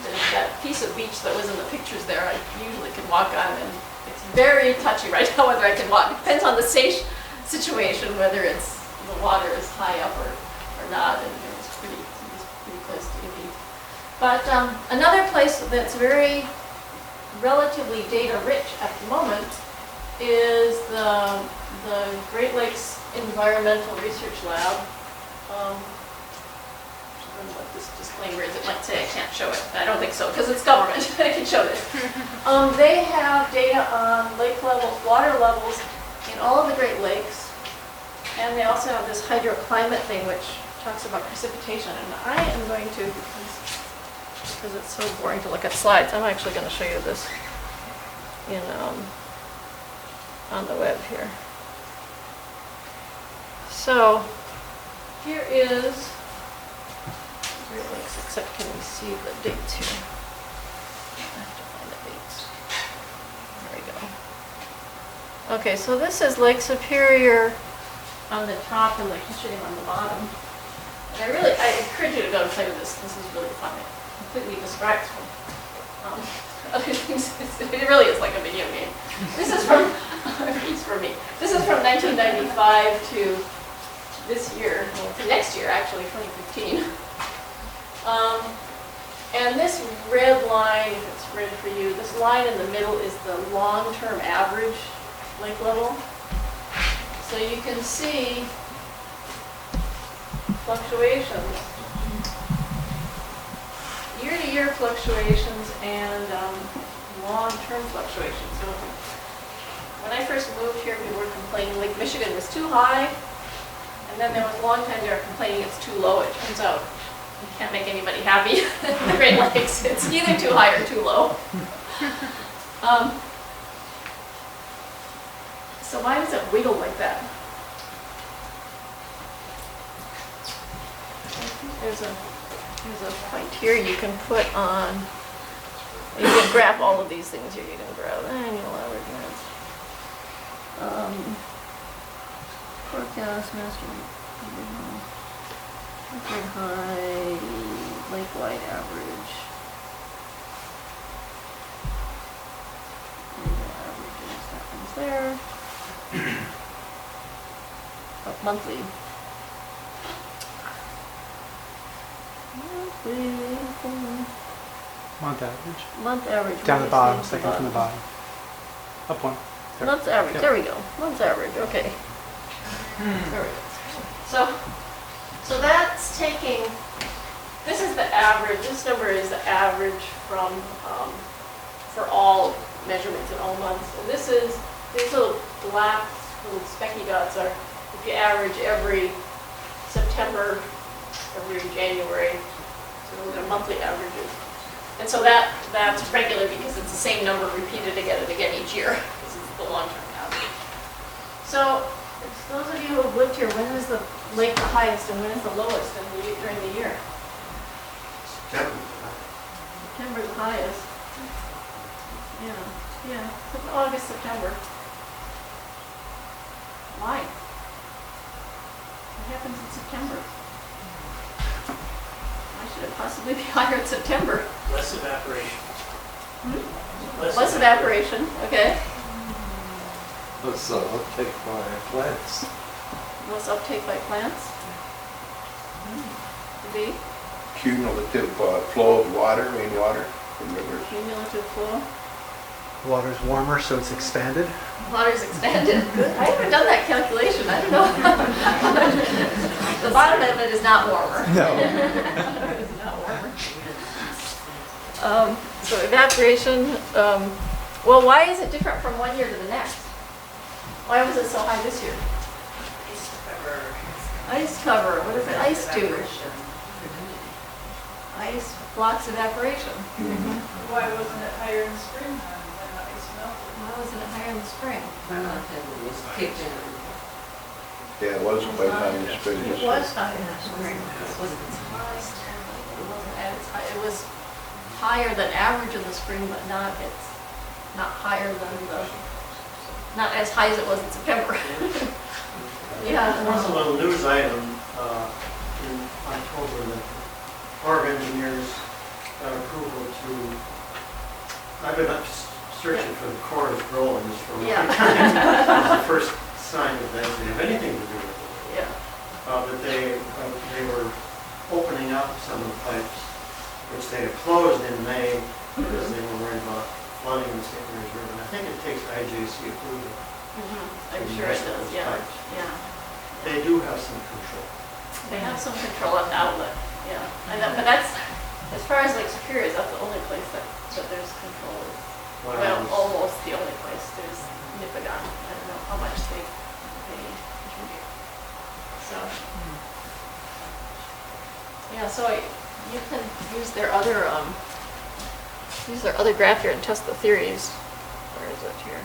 there's that piece of beach that was in the pictures there. I usually can walk on, and it's very touchy right now whether I can walk. It depends on the situation, whether it's the water is high up or not, and it's pretty close to the beach. But another place that's very relatively data rich at the moment is the Great Lakes Environmental Research Lab. I don't know what this disclaimer is. It might say I can't show it. I don't think so, because it's government. I can show this. They have data on lake levels, water levels in all of the Great Lakes, and they also have this hydroclimate thing, which talks about precipitation. And I am going to, because it's so boring to look at slides, I'm actually going to show you this in on the web here. So here is Great Lakes, except can we see the dates here? I have to find the dates. There we go. Okay, so this is Lake Superior on the top and Lake Michigan on the bottom. And I encourage you to go and play with this. This is really fun. It completely distracts from other things. It really is like a video game. This is from, This is from 1995 to this year, well, to next year actually, 2015. And this red line, if it's red for you, this line in the middle is the long-term average lake level. So you can see fluctuations, year-to-year fluctuations, and long-term fluctuations. So when I first moved here, people were complaining Lake Michigan was too high, and then there was a long time they were complaining it's too low. It turns out you can't make anybody happy in the Great Lakes. It's either too high or too low. So why does it wiggle like that? There's a point here you can put on. You can grab all of these things here. You can grab annual average, forecast, master, record high, lake-wide average. Annual averages, that one's there. monthly. Month average. Month average. Down the what bottom, is second from the bottom. Up one. There. Month average, Yep. there we go, month average, okay. There we go. So that's taking, this is the average, this number is the average from, for all measurements in all months. And this is, these little black, little specky dots are, if you average every September, every January, so those are monthly averages. And so that's regular because it's the same number repeated again and again each year. This is the long-term average. So, for those of you who have lived here, when is the lake the highest and when is the lowest during the year? September the highest. Yeah, August, September. Why? What happens in September? Why should it possibly be higher in September? Less evaporation. Less evaporation, okay. Let's uptake by plants. Less uptake by plants. Could be Cumulative flow of water, rainwater from rivers. cumulative flow. Water's warmer, so it's expanded. Water's expanded. Good. I haven't done that calculation. I don't know. The bottom of it is not warmer. No. It's not warmer. So evaporation. Well, why is it different from one year to the next? Why was it so high this year? Ice cover. What does the ice do? Ice blocks evaporation. Why wasn't it higher in the spring then when the ice melted? Why wasn't it higher in the spring? Yeah, it was quite high in the spring. It was high in the spring. It wasn't as high. It was higher than average in the spring, but not higher than not as high as it was in September. Yeah. There was a little news item in October that the Corps of Engineers got approval to, I've been up searching for the core of growing this for a long Yeah. time. It was the first sign of that they have anything to do with it. Yeah. That they were opening up some of the pipes, which they had closed in May because they were worried about flooding in the St. Mary's River. And I think it takes IJC approval. I'm sure it does. Yeah. Yeah. They do have some control. They have some control of the outlet. Yeah. But that's, as far as Lake Superior is, that's the only place that there's control. Well, almost the only place. There's Nipigon. I don't know how much they contribute. So, yeah, so you can use their other graph here and test the theories. Where is it here?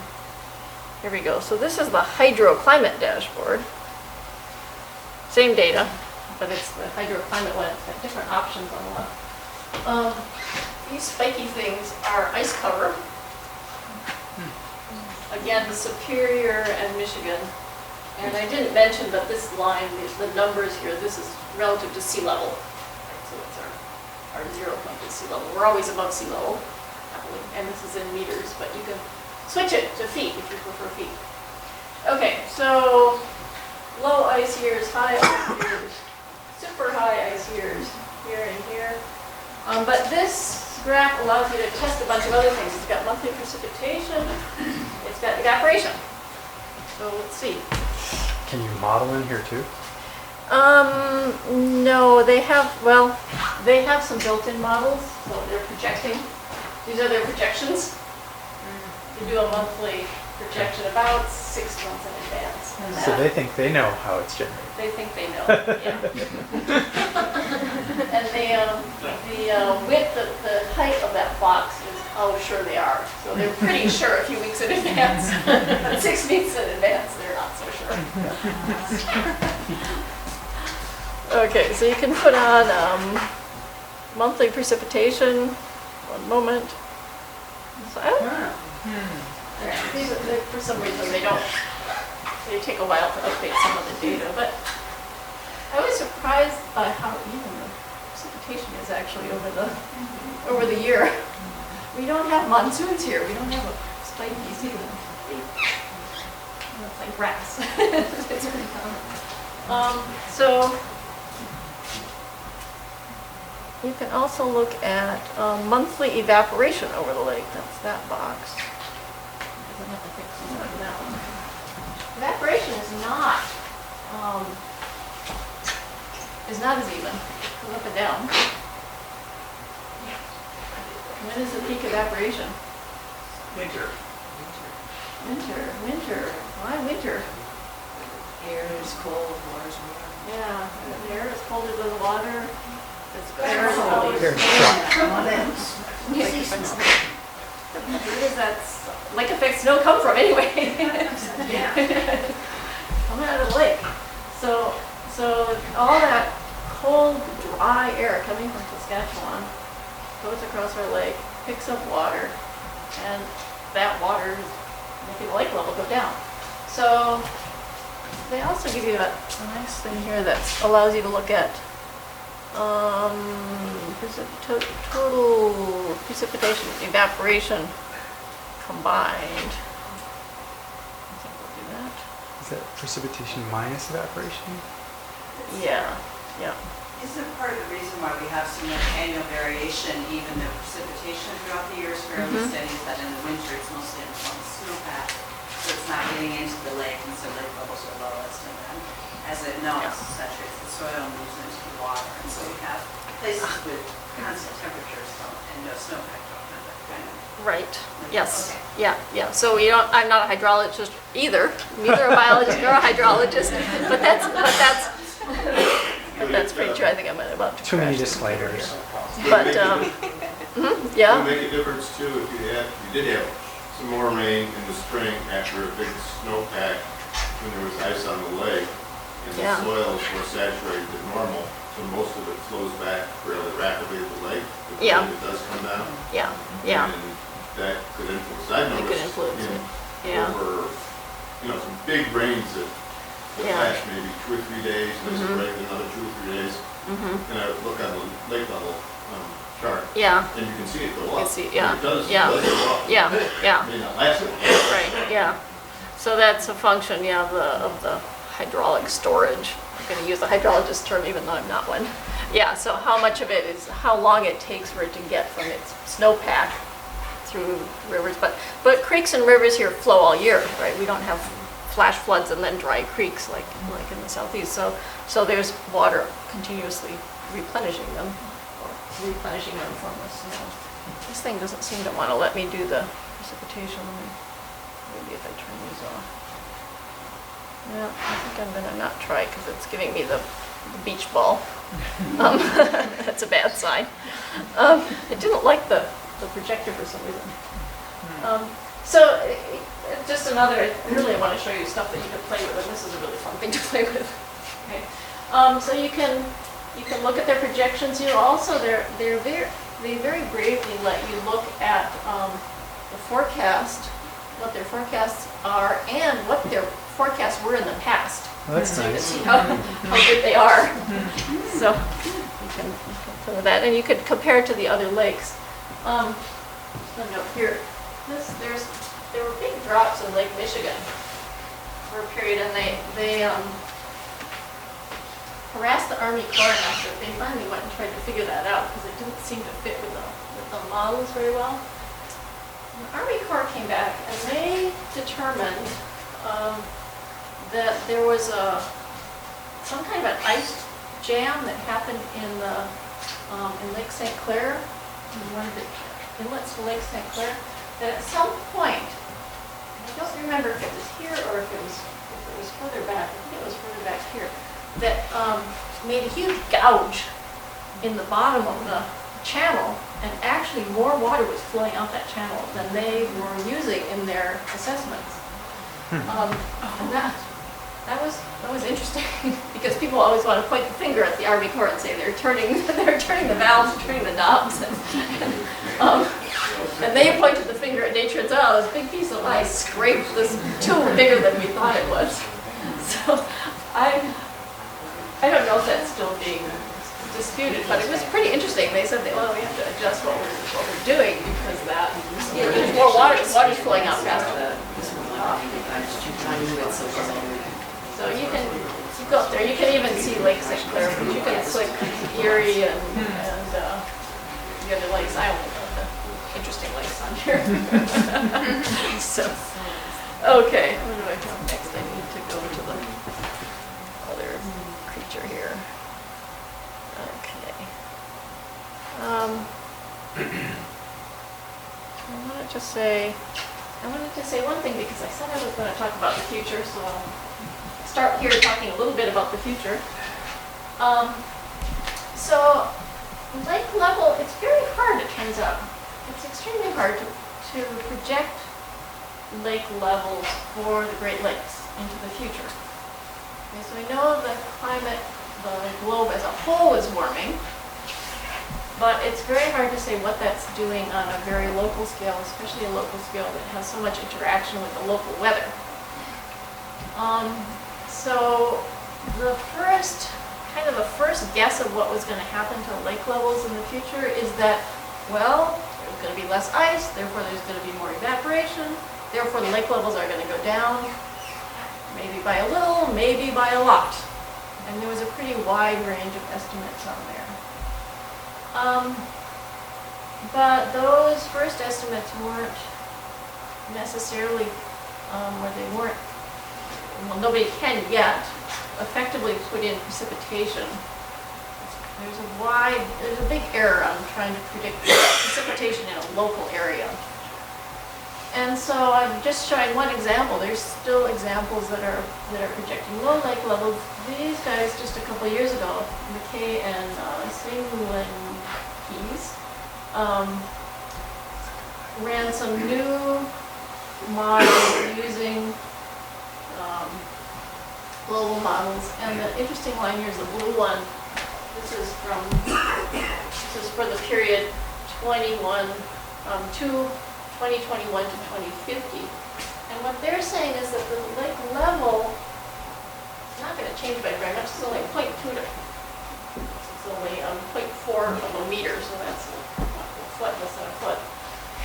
Here we go. So this is the hydroclimate dashboard. Same data, but it's the hydroclimate one. It's got different options on the left. These spiky things are ice cover. Again, Superior and Michigan. And I didn't mention that this line, the numbers here, this is relative to sea level. Right, so it's our 0 point is sea level. We're always above sea level, happily. And this is in meters, but you can switch it to feet if you prefer feet. Okay, so low ice years, high ice years, super high ice years, here and here. But this graph allows you to test a bunch of other things. It's got monthly precipitation, it's got evaporation. So let's see. Can you model in here too? No, they have some built-in models, so they're projecting. These are their projections. You do a monthly projection about 6 months in advance. And So they think they know how it's generated. they think they know, yeah. And the width, the height of that box is how sure they are. So they're pretty sure a few weeks in advance. But 6 weeks in advance, they're not so sure. Okay, so you can put on monthly precipitation. One moment. So, these are, for some reason they take a while to update some of the data, but I was surprised by how even the precipitation is actually over the year. We don't have monsoons here. We don't have a spiky season. It's like grass. It's pretty common. So you can also look at monthly evaporation over the lake. That's that box. Doesn't have to fix that one. Evaporation is not as even. It goes up and down. When is the peak evaporation? Winter. Winter. Why winter? Air is cold, water's warm. Yeah, the air is colder than the water. It's Here, Where does that lake effect snow come from anyway? Coming out of the lake. So all that cold, dry air coming from Saskatchewan goes across our lake, picks up water, and that water is making the lake level go down. So they also give you a nice thing here that allows you to look at total precipitation, evaporation combined. I think we'll do that. Is that precipitation minus evaporation? Yeah. Isn't part of the reason why we have so much annual variation, even the precipitation throughout the year is fairly steady, is that in the winter it's mostly in the form of snowpack, so it's not getting into the lake, and so lake levels are lowest, and then as it melts, saturates the soil and moves into the water, and so we have places with constant temperatures and no snowpack don't have that kind of. Right. Yes. Okay. Yeah. So I'm not a hydrologist either. Neither a biologist nor a hydrologist. But that's pretty true. I think I'm about to Too many crash. disclaimers. But It yeah. would make a difference too if you did have some more rain in the spring after a big snowpack when there was ice on the lake and the Yeah. soil is more saturated than normal, so most of it flows back fairly rapidly to the lake. If the Yeah. wind does come down. Yeah. And that could influence. I've It could noticed influence in it. Yeah. over, some big rains that Yeah. last maybe 2 or 3 days, and there's a break another 2 or 3 days. And I look on the lake level chart, Yeah. and you can see it go You up. can see, yeah. It does Yeah. go up. Yeah. It may not last it. Right. Yeah. So that's a function, of the hydraulic storage. I'm going to use the hydrologist term even though I'm not one. Yeah. So how much of it is how long it takes for it to get from its snowpack through rivers, but creeks and rivers here flow all year, right? We don't have flash floods and then dry creeks like in the southeast. So there's water continuously replenishing them from the snow. This thing doesn't seem to want to let me do the precipitation. Maybe if I turn these off. Yeah, I think I'm gonna not try because it's giving me the beach ball. That's a bad sign. It didn't like the projector for some reason. Just another, really I want to show you stuff that you can play with, and this is a really fun thing to play with. Okay. So you can look at their projections here. Also, they very bravely let you look at the forecast, what their forecasts are, and what their forecasts were in the past. Well, that's So you can nice. see how good they are. So you can play with that, and you could compare it to the other lakes. A note here. There were big drops in Lake Michigan for a period, and they harassed the Army Corps enough that they finally went and tried to figure that out because it didn't seem to fit with the models very well. And the Army Corps came back and they determined that there was some kind of an ice jam that happened in Lake St. Clair, in one of the inlets to Lake St. Clair, that at some point, I don't remember if it was here or if it was further back, I think it was further back here, that made a huge gouge in the bottom of the channel, and actually more water was flowing out that channel than they were using in their assessments. And that was interesting because people always want to point the finger at the Army Corps and say they're turning the valves, turning the knobs, and they pointed the finger at nature and said, "Oh, this big piece of ice scraped this tube bigger than we thought it was." So I don't know if that's still being disputed, but it was pretty interesting. They said, "Well, we have to adjust what we're doing because there's more water's flowing out faster than." So you can you go up there, you can even see Lake St. Clair, but you can click Erie and the other lakes. I only know the interesting lakes on here. So, okay, what do I do next? I need to go to the other creature here. Okay. I wanted to say one thing because I said I was going to talk about the future, so I'll start here talking a little bit about the future. So lake level, it's very hard, it turns out. It's extremely hard to project lake levels for the Great Lakes into the future. Okay, so we know the climate, the globe as a whole is warming, but it's very hard to say what that's doing on a very local scale, especially a local scale that has so much interaction with the local weather. So the first guess of what was going to happen to lake levels in the future is that, well, there's going to be less ice, therefore there's going to be more evaporation, therefore the lake levels are going to go down, maybe by a little, maybe by a lot. And there was a pretty wide range of estimates on there. But those first estimates weren't necessarily, well, nobody can yet effectively put in precipitation. There's a big error on trying to predict precipitation in a local area. And so I'm just showing one example. There's still examples that are projecting low lake levels. These guys just a couple years ago, McKay and Singland Keys, ran some new models using global models. And the interesting line here is the blue one. This is for the period 2021 to 2050. And what they're saying is that the lake level is not going to change by very much. It's only 0.2 to, it's only 0.4 of a meter, so that's a foot, less than a foot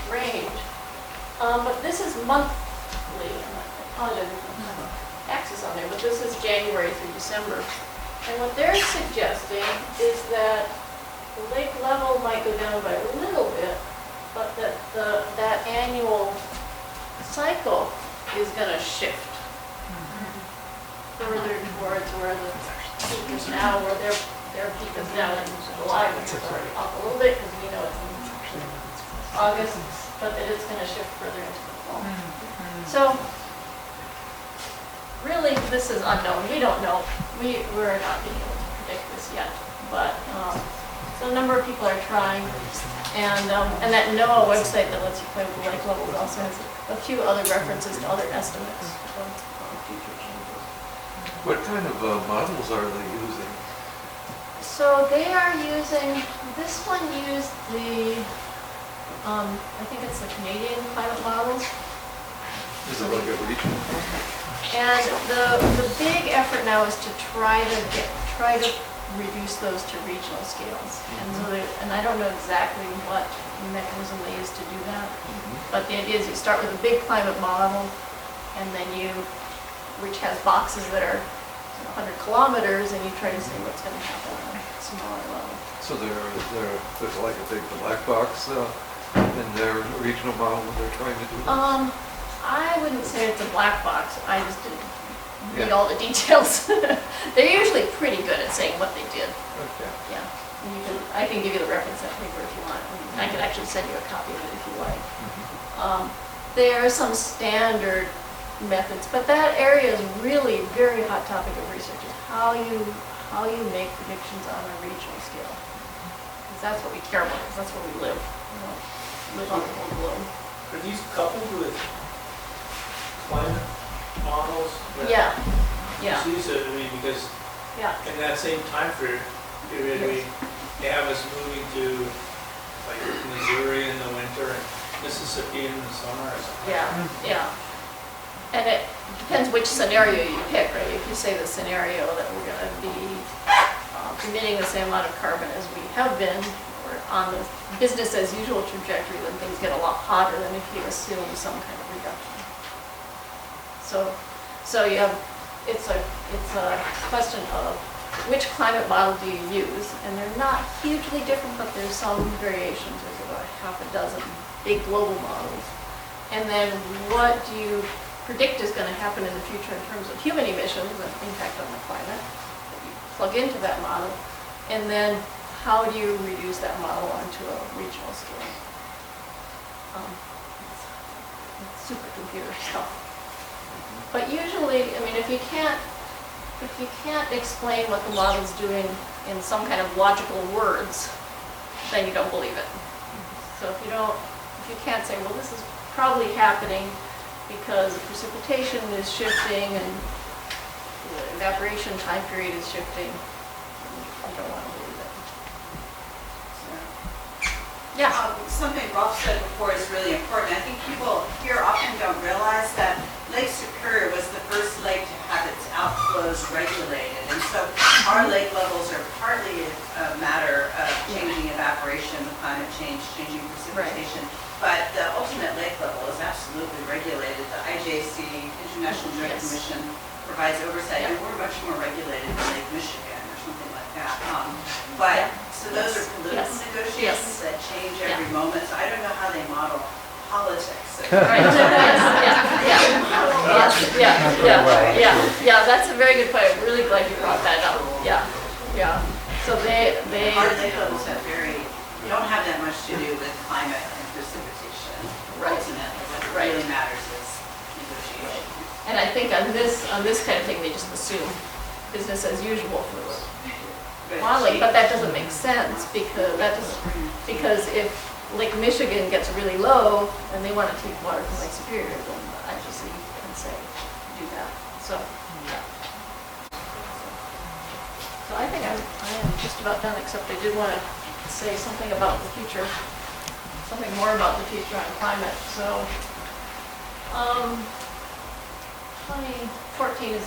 range. But this is monthly. I apologize if I have an axis on there, but this is January through December. And what they're suggesting is that the lake level might go down by a little bit, but that that annual cycle is going to shift further towards where the peak is now, where their peak is now in July, which is already up a little bit because we know it's in August, but that it's going to shift further into the fall. So really, this is unknown. We don't know. We're not being able to predict this yet, but so a number of people are trying. And that NOAA website that lets you play with the lake levels also has a few other references to other estimates of future changes. What kind of models are they using? So they are using, this one used the, I think it's the Canadian climate models. Is it like a regional? And the big effort now is to try to reduce those to regional scales. And I don't know exactly what mechanism they use to do that. But the idea is you start with a big climate model, and then which has boxes that are 100 kilometers, and you try to see what's going to happen on a smaller level. So there's like a big black box in their regional model when they're trying to do this? I wouldn't say it's a black box. I just didn't read all the details. They're usually pretty good at saying what they did. Okay. Yeah. I can give you the reference that paper if you want. I can actually send you a copy of it if you like. There are some standard methods, but that area is really a very hot topic of research, is how you make predictions on a regional scale. Because that's what we care about, because that's where we live. We live on the whole globe. Are these coupled with climate models? Yeah. Because in that same time period, they have us moving to like Missouri in the winter and Mississippi in the summer or something. Yeah. And it depends which scenario you pick, right? If you say the scenario that we're going to be emitting the same amount of carbon as we have been, or on the business as usual trajectory, then things get a lot hotter than if you assume some kind of reduction. So you have it's a question of which climate model do you use, and they're not hugely different, but there's some variations. There's about half a dozen big global models. And then what do you predict is going to happen in the future in terms of human emissions and impact on the climate that you plug into that model, and then how do you reduce that model onto a regional scale? It's supercomputer stuff. But usually, I mean, if you can't explain what the model's doing in some kind of logical words, then you don't believe it. So if you can't say, well, this is probably happening because the precipitation is shifting and the evaporation time period is shifting, you don't want to believe it. Yeah. Something Rolf said before is really important. I think people here often don't realize that Lake Superior was the first lake to have its outflows regulated. And so our lake levels are partly a matter of changing evaporation, the climate change, changing precipitation. But the ultimate lake level is absolutely regulated. The IJC, International Joint Commission, provides oversight, and we're much more regulated than Lake Michigan or something like that. So those are political negotiations that change every moment. So I don't know how they model politics. Right. Yeah, that's a very good point. I'm really glad you brought that up. Yeah. So they our lake levels don't have that much to do with climate and precipitation. Ultimately, what really matters is negotiation. And I think on this kind of thing, they just assume business as usual for modeling, but that doesn't make sense because if Lake Michigan gets really low and they want to take water from Lake Superior, then the IGC can say do that. So I think I am just about done, except I did want to say something about the future, something more about the future on climate. So 2014 is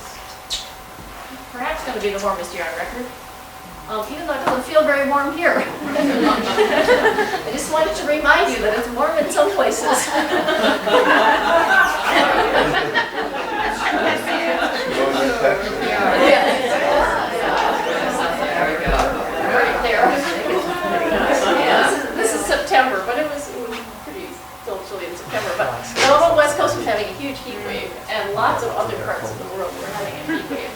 perhaps going to be the warmest year on record. Even though it doesn't feel very warm here. I just wanted to remind you that it's warm in some places. Right there. This is September, but it was pretty still chilly in September. But the whole West Coast was having a huge heat wave, and lots of other parts of the world were having a heat wave.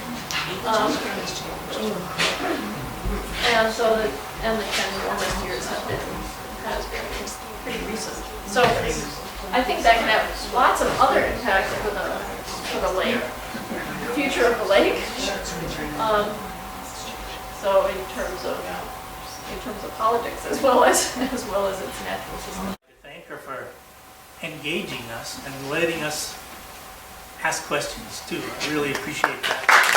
And so the 10 warmest years have been pretty recent. So I think that can have lots of other impacts for the lake, the future of the lake. So in terms of politics as well as its natural system. Thank her for engaging us and letting us ask questions too. I really appreciate that.